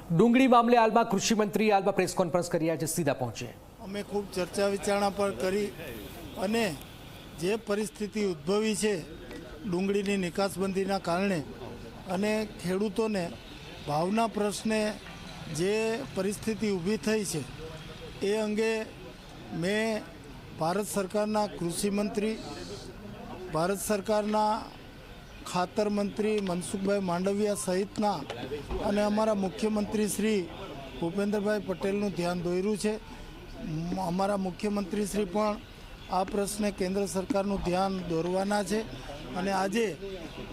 ડુંગળી મામલે હાલમાં કૃષિ મંત્રી હાલમાં પ્રેસ કોન્ફરન્સ કરી રહ્યા છે, સીધા પહોંચે. અમે ખૂબ ચર્ચા વિચારણા પર કરી અને જે પરિસ્થિતિ ઉદ્ભવી છે ડુંગળીની નિકાસબંધીના કારણે અને ખેડૂતોને ભાવના પ્રશ્ને જે પરિસ્થિતિ ઊભી થઈ છે એ અંગે મેં ભારત સરકારના કૃષિ મંત્રી, ભારત સરકારના ખાતર મંત્રી મનસુખભાઈ માંડવિયા સહિતના અને અમારા મુખ્યમંત્રી શ્રી ભૂપેન્દ્રભાઈ પટેલનું ધ્યાન દોર્યું છે. અમારા મુખ્યમંત્રી શ્રી પણ આ પ્રશ્ને કેન્દ્ર સરકારનું ધ્યાન દોરવાના છે અને આજે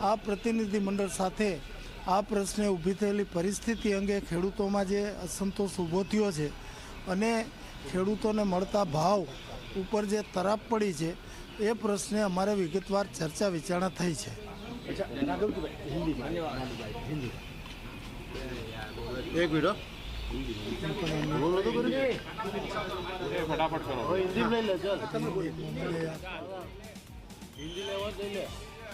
આ પ્રતિનિધિ મંડળ સાથે આ પ્રશ્ને ઊભી થયેલી પરિસ્થિતિ અંગે ખેડૂતોમાં જે અસંતોષ ઊભો થયો છે અને ખેડૂતોને મળતા ભાવ ઉપર જે તરાપ પડી છે એ પ્રશ્ને અમારે વિગતવાર ચર્ચા વિચારણા થઈ છે. एक मिनट फटाफट करो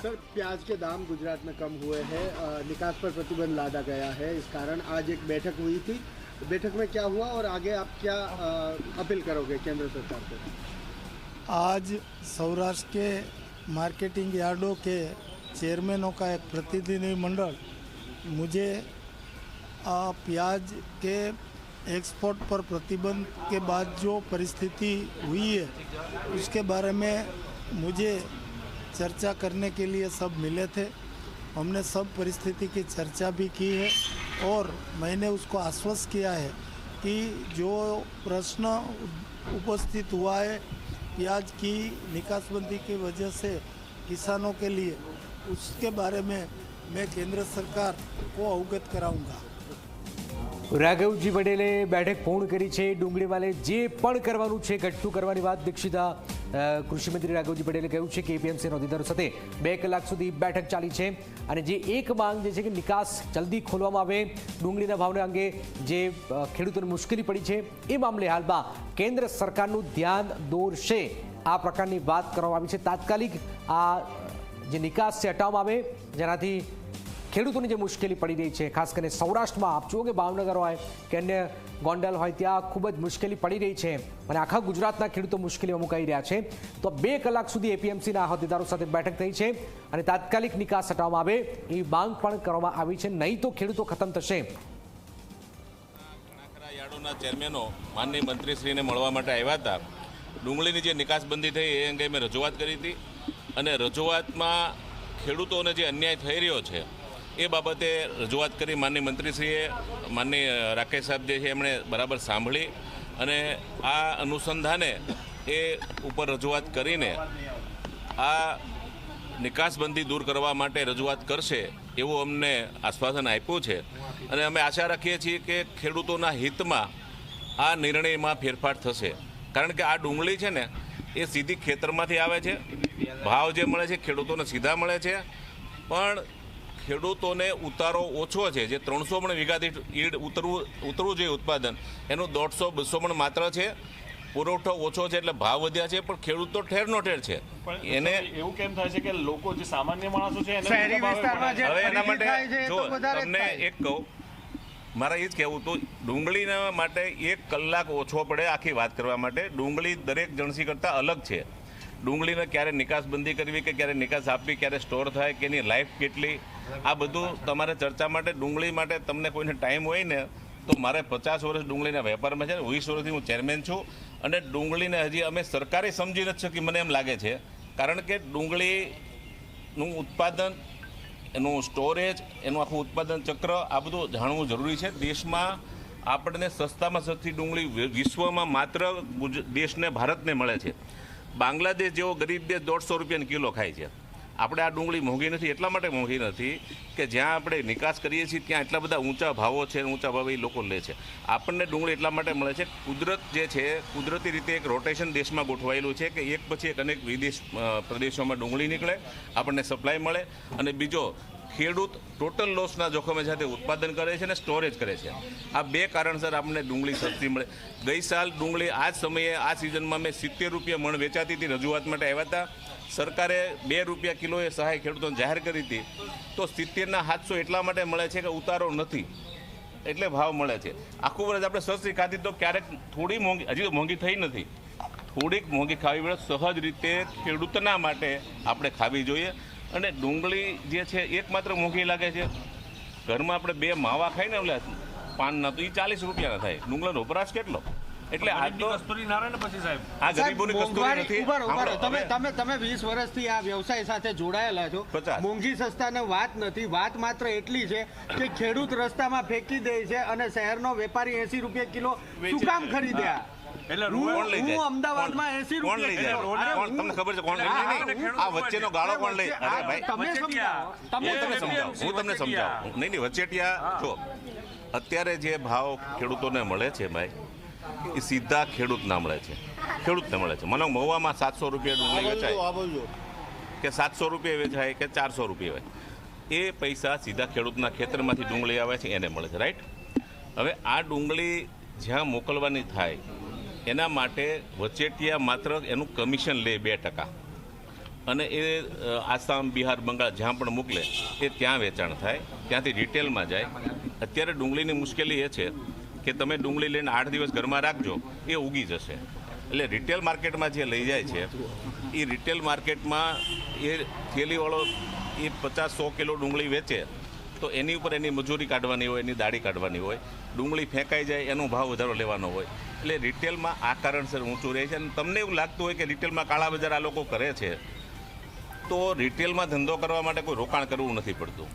सर, प्याज के दाम गुजरात में कम हुए हैं, निकास पर प्रतिबंध लादा गया है, इस कारण आज एक बैठक हुई थी. बैठक में क्या हुआ और आगे आप क्या अपील करोगे केंद्र सरकार को? आज सौराष्ट्र के मार्केटिंग यार्डों के चेयरमैनों का एक प्रतिनिधि मंडल मुझे प्याज के एक्सपोर्ट पर प्रतिबंध के बाद जो परिस्थिति हुई है उसके बारे में मुझे चर्चा करने के लिए सब मिले थे. हमने सब परिस्थिति की चर्चा भी की है और मैंने उसको आश्वस्त किया है कि जो प्रश्न उपस्थित हुआ है प्याज की निकासबंदी की वजह से किसानों के लिए, उसके बारे में मैं केंद्र सरकार को अवगत कराऊंगा. રાઘવજી પટેલે બેઠક પૂર્ણ કરી છે. ડુંગળી વાલે જે પણ કરવાનું છે ઘટતું કરવાની વાત દીક્ષિતા કૃષિમંત્રી રાઘવજી પટેલે કહ્યું છે કે એપીએમસી હોદ્દેદારો સાથે 2 કલાક સુધી બેઠક ચાલી છે અને જે એક માંગ જે છે કે નિકાસ જલ્દી ખોલવામાં આવે, ડુંગળીના ભાવના અંગે જે ખેડૂતોને મુશ્કેલી પડી છે એ મામલે હાલમાં કેન્દ્ર સરકારનું ધ્યાન દોરશે આ પ્રકારની વાત કરવામાં આવી છે. તાત્કાલિક આ જે નિકાસ છે હટાવવામાં આવે જેનાથી ખેડૂતોની જે મુશ્કેલી પડી રહી છે, ખાસ કરીને સૌરાષ્ટ્રમાં આપ જુઓ કે ભાવનગર હોય કે અન્ય ગોંડલ હોય ત્યાં ખૂબ જ મુશ્કેલી પડી રહી છે અને આખા ગુજરાતના ખેડૂતો મુશ્કેલીમાં મુકાઈ રહ્યા છે. તો 2 કલાક સુધી એપીએમસીના હોદ્દેદારો સાથે બેઠક થઈ છે અને તાત્કાલિક નિકાસ હટાવવામાં આવે એવી માંગ પણ કરવામાં આવી છે, નહીં તો ખેડૂતો ખતમ થશે. ઘણા યાર્ડોના ચેરમેનો માનનીય મંત્રીશ્રીને મળવા માટે આવ્યા હતા. ડુંગળીની જે નિકાસબંધી થઈ એ અંગે મેં રજૂઆત કરી હતી અને રજૂઆતમાં ખેડૂતોને જે અન્યાય થઈ રહ્યો છે એ બાબતે રજૂઆત કરી. માનનીય મંત્રીશ્રીએ, માનનીય રાકેશ સાહેબ જે છે એમણે બરાબર સાંભળી અને આ અનુસંધાને એ ઉપર રજૂઆત કરીને આ નિકાસબંધી દૂર કરવા માટે રજૂઆત કરશે એવું અમને આશ્વાસન આપ્યું છે અને અમે આશા રાખીએ છીએ કે ખેડૂતોના હિતમાં આ નિર્ણયમાં ફેરફાર થશે. કારણ કે આ ડુંગળી છે ને એ સીધી ખેતરમાંથી આવે છે, ભાવ જે મળે છે ખેડૂતોને સીધા મળે છે, પણ ખેડૂતોને ઉતારો ઓછો છે. જે 300 મણ વીઘા દીઠ ઈડ ઉતરવું જોઈએ ઉત્પાદન, એનું 150-200 મણ માત્ર છે. પુરવઠો ઓછો છે એટલે ભાવ વધ્યા છે, પણ ખેડૂત તો ઠેરનો ઠેર છે. એને એવું કેમ થાય છે કે લોકો જે સામાન્ય માણસો છે હવે એના માટે જો તમને એક કહું, મારે એ જ કહેવું હતું, ડુંગળીના માટે 1 કલાક ઓછો પડે આખી વાત કરવા માટે. ડુંગળી દરેક જણસી કરતાં અલગ છે. ડુંગળીને ક્યારે નિકાસબંધી કરવી કે ક્યારે નિકાસ આપવી, ક્યારે સ્ટોર થાય કે એની લાઈફ કેટલી, આ બધું તમારે ચર્ચા માટે ડુંગળી માટે તમને કોઈને ટાઈમ હોય ને તો મારે 50 વર્ષ ડુંગળીના વેપારમાં છે, 20 વર્ષથી હું ચેરમેન છું અને ડુંગળીને હજી અમે સરકારે સમજી નથી શકી મને એમ લાગે છે. કારણ કે ડુંગળીનું ઉત્પાદન, એનું સ્ટોરેજ, એનું આખું ઉત્પાદન ચક્ર આ બધું જાણવું જરૂરી છે. દેશમાં આપણને સસ્તામાં સસ્તી ડુંગળી વિશ્વમાં માત્ર દેશને, ભારતને મળે છે. બાંગ્લાદેશ જેવો ગરીબ દેશ 150 રૂપિયાની કિલો ખાય છે. આપણે આ ડુંગળી મોંઘી નથી, એટલા માટે મોંઘી નથી કે જ્યાં આપણે નિકાસ કરીએ છીએ ત્યાં એટલા બધા ઊંચા ભાવો છે, ઊંચા ભાવે એ લોકો લે છે. આપણને ડુંગળી એટલા માટે મળે છે, કુદરત જે છે કુદરતી રીતે એક રોટેશન દેશમાં ગોઠવાયેલું છે કે એક પછી એક અનેક વિદેશ પ્રદેશોમાં ડુંગળી નીકળે, આપણને સપ્લાય મળે અને બીજો ખેડૂત ટોટલ લોસના જોખમે સાથે ઉત્પાદન કરે છે અને સ્ટોરેજ કરે છે. આ 2 કારણસર આપણને ડુંગળી સસ્તી મળે. ગઈ સાલ ડુંગળી આ જ સમયે આ સિઝનમાં મેં 70 રૂપિયા મણ વેચાતી હતી, રજૂઆત માટે આવ્યા હતા. સરકારે 2 રૂપિયા કિલોએ સહાય ખેડૂતોને જાહેર કરી હતી, તો 70ના 700 એટલા માટે મળે છે કે ઉતારો નથી. એટલે ભાવ મળે છે. આખું વર્ષ આપણે સસ્તી ખાધી તો ક્યારેક થોડી મોંઘી, હજી તો મોંઘી થઈ નથી, થોડીક મોંઘી ખાવી પડે. સહજ રીતે ખેડૂતના માટે આપણે ખાવી જોઈએ. અને ડુંગળી જે છે એકમાત્ર મોંઘી લાગે છે. ઘરમાં આપણે 2 માવા ખાઈને ઓલા પાનના તો એ 40 રૂપિયાના થાય. ડુંગળીનો વપરાશ કેટલો? એટલે આ તો કસ્તુરી નારાયણ પછી સાહેબ આ ગરીબોની કસ્તુરી નથી. ઉભારો. હવે તમે 20 વર્ષથી આ વ્યવસાય સાથે જોડાયેલા છો. 50. મોંઘી સસ્તાને વાત નથી, વાત માત્ર એટલી છે કે ખેડૂત રસ્તામાં ફેંકી દે છે અને શહેરનો વેપારી 80 રૂપિયા કિલો શું કામ ખરીદ્યા? એટલે કોણ લઈ જાય? હું અમદાવાદમાં 80 કોણ લઈ જાય? તમને ખબર છે કોણ લઈ જાય? આ વચ્ચેનો ગાળો કોણ લઈ? અરે ભાઈ તમે સમજાવો. હું તમને સમજાવું. નહીં વચેટિયા જો અત્યારે જે ભાવ ખેડૂતોને મળે છે ભાઈ, એ સીધા ખેડૂતના મળે છે. ખેડૂતને મળે છે. મને મહુવામાં 700 રૂપિયા ડુંગળી વેચાય કે 700 રૂપિયા વેચાય કે 400 રૂપિયા વેચાય, એ પૈસા સીધા ખેડૂતના ખેતરમાંથી ડુંગળી આવે છે એને મળે છે. રાઈટ. હવે આ ડુંગળી જ્યાં મોકલવાની થાય એના માટે વચેટિયા માત્ર એનું કમિશન લે 2%, અને એ આસામ, બિહાર, બંગાળ જ્યાં પણ મોકલે એ ત્યાં વેચાણ થાય, ત્યાંથી રિટેલમાં જાય. અત્યારે ડુંગળીની મુશ્કેલી એ છે કે તમે ડુંગળી લઈને 8 દિવસ ઘરમાં રાખજો, એ ઉગી જશે. એટલે રિટેલ માર્કેટમાં જે લઈ જાય છે એ રિટેલ માર્કેટમાં એ થેલીવાળો એ 50-100 કિલો ડુંગળી વેચે તો એની ઉપર એની મજૂરી કાઢવાની હોય, એની દાઢી કાઢવાની હોય. ડુંગળી ફેંકાઈ જાય એનો ભાવ વધારો લેવાનો હોય. એટલે રિટેલમાં આ કારણસર ઊંચું રહે છે. અને તમને એવું લાગતું હોય કે રિટેલમાં કાળા બજાર આ લોકો કરે છે, તો રિટેલમાં ધંધો કરવા માટે કોઈ રોકાણ કરવું નથી પડતું.